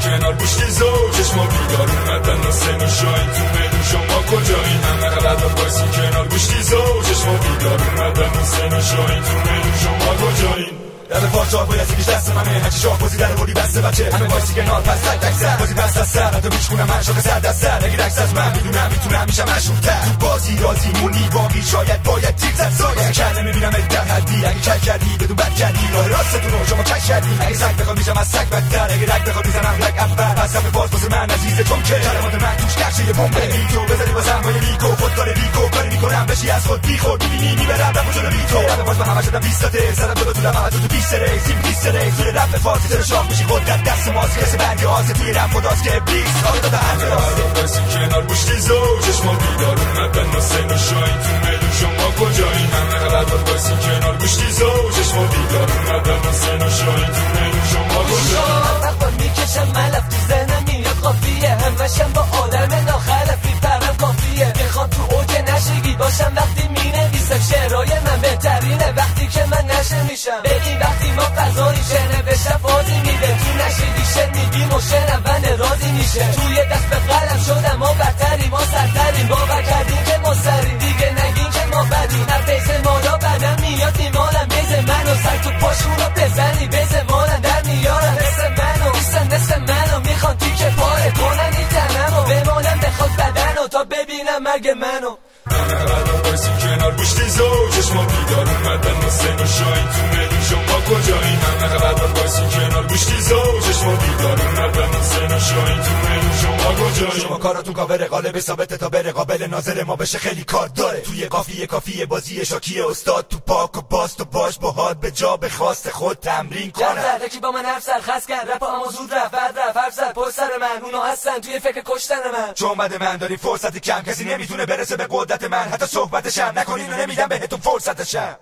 کنار گوشتی زو چشما بیدار اومدن و سن و شاین تو میدون شما کجایین همه قدر بایسی کنار گوشتی زو چشما بیدار اومدن و سن و شاین تو میدون شما کجایین در پارچار باید سیگیش دست منه هرچی شاه بازی در بردی بسته بچه همه بایسی کنار پس تک تک سر بازی بست از سر حتی میشکنم من شاق سر دست سر نگیر عکس از من میتونم میشم مشهورتر تو بازی رازی مونی باقی شاید باید تیر زد سایه کرده میبینم در حدی اگه کل کردی بدون بد کردی راه راستتون رو شما کش کردی اگه سگ بخواد میشم از سگ بدتر اگه رگ بخواد میزنم رگ اول پس همه باز واسه من عزیزه چون که کلمات من توش نقشه یه بمب بیتو بزنی بازم با یه لیکو خودکار لیکو کاری میکنم بشی از خود بیخود میبینی میبرم رفت جلو بیتو رفت باز من همه شدم بیستاته زدم تو رفت تو بیستره سره توی رفت فارسی تر شاق میشی خود در دست ماست کسی برگی آسه توی رفت خداست که ابلیس آقا داده هر بایسی کنار گوشتی زو چشما بیدار اومدن و سن و شاین تو میدون شما کجایین همه قدر بایسی کنار گوشتی زو چشما بیدار اومدن و سن و شاین تو میدون شما کجایین وقت میکشم ملف تو ذهنم میاد قافیه همشم با آدم ناخلفی پرم کافیه میخوام تو اوج نشگی باشم وقتی مینویسم شعرهای من بهترینه وقتی که من نشه میشم ببین وقتی ما قضایی شنه بشم بازی میده تو نشیدی شنیدیم و شنونده راضی میشه توی دست به قلم شدم ما برتریم ما سرتریم باور کردیم که ما سریم دیگه نگین که ما بدیم هر بیز مالا بدم میاد نیمالم بیز منو سر تو پاشون رو بزنی بیز مالم در میارم مثل منو نیستن مثل منو میخوان تیکه پاره کنن این تنمو بمالم بخواد بدنو تا ببینم مگه منو بایسی کنار گوشتی زو چشما بیدار اومدن و سن و شاین تو میدون شما کجایین همه قدر بایسی کنار گوشتی زو چشما بیدار اومدن و سن و شاین تو میدون شما کجایین شما کاراتون کاور قالب ثابته تا بره قابل ناظر ما بشه خیلی کار داره توی قافیه کافیه بازی شاکی استاد تو پاک و باست و باش باهات به جا به خواست خود تمرین کنه یکی با من حرف سرخس کرد رپ اما زود رفت بعد رفت حرف زد پشت سر من اونا هستن توی فکر کشتن من چون بعد من داری فرصت کم کسی نمیتونه برسه به قدرت من حتی صحبتشم نکنین و نمیدم بهتون فرصتشم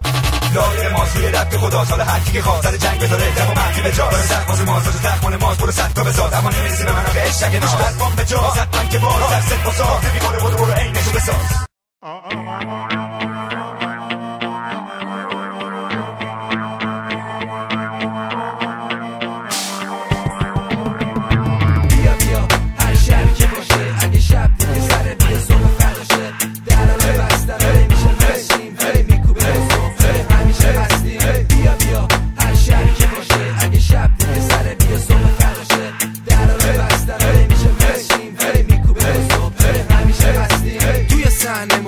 لایق ماست روی رد خدا سال هر کی که خواست سر جنگ بذاره دم و منفی به جا زخم واسه ماست واسه زخمان ماست برو صد تا بساز اما نمیرسی به منو به اشک ناز حرفام به جا زد من که باز در ست بساز نمیخوره برو عینشو بساز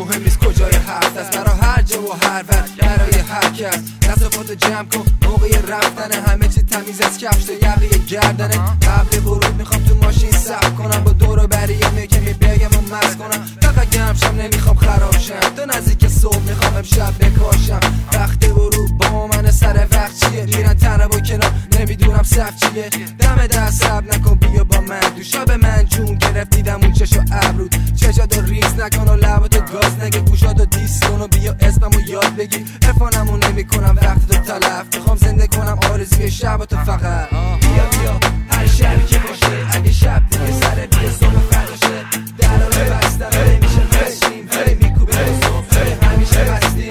مهم نیست کجای حرف است برای هر جا و هر وقت برای هر کس دستافات جمع کن موقع رفتن همه چی تمیز از کفش تا یقه گردنه قبل ورود میخوام تو ماشین صبر کنم با دور و بریه که میبگم و مست کنم فقط گرم شم نمیخوام خراب شم تو نزدیک صبح میخوام امشب بکاشم وقت ورود با من سر وقت چیه میرن تنه با کنار نمیدونم سخت چیه دم دست صبر نکن بیا با من دو شب من جون گرفت دیدم اون چشا ابرود چشاتو ریز نکن و لباتو گاز نگه گوشاتو دیس کن و بیا اسممو یاد بگی افانمو نمی کنم وقت تو تلف میخوام زنده کنم آرزوی شباتو فقط بیا هر شبی که باشه اگه شب دیگه سر بیا صبح فرداشه درا رو بستم میشه مشیم میکوبه صبح همیشه بستیم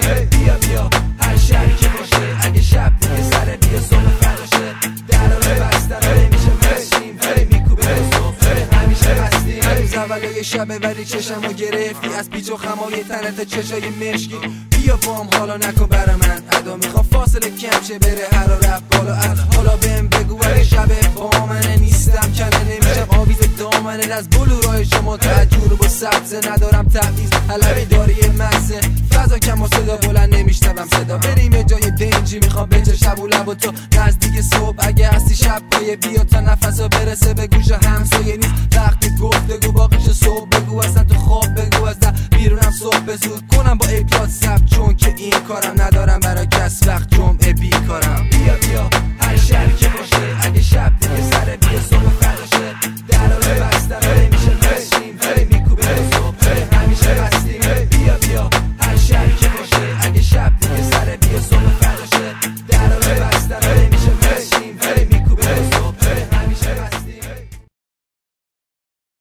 بیا هر شبی که باشه اگه شب دیگه سر بیا صبح فرداشه درا رو بستم میشه مشیم میکوبه صبح همیشه بستیم روز اولای شبه ولی چشمو گرفتی از پیچ و خمای تنت چشای مشکی بیا بام حالا نکن برا من ادا میخوام فاصله کم شه بره حرارت بالا از حالا بهم بگو اگه شبه با منه نیستم کنه نمیشم آویز دامنه از بلورای شما تا جور با سبزه ندارم تبعیض حلبی داری مکسه فضا کم و صدا بلند نمیشنوم صدا بریم جای دنجی میخوام بچه شب و لب و تو نزدیک صبح اگه هستی شب پایه بیا تا نفسا برسه به گوش همسایه نیست وقتی گفتگو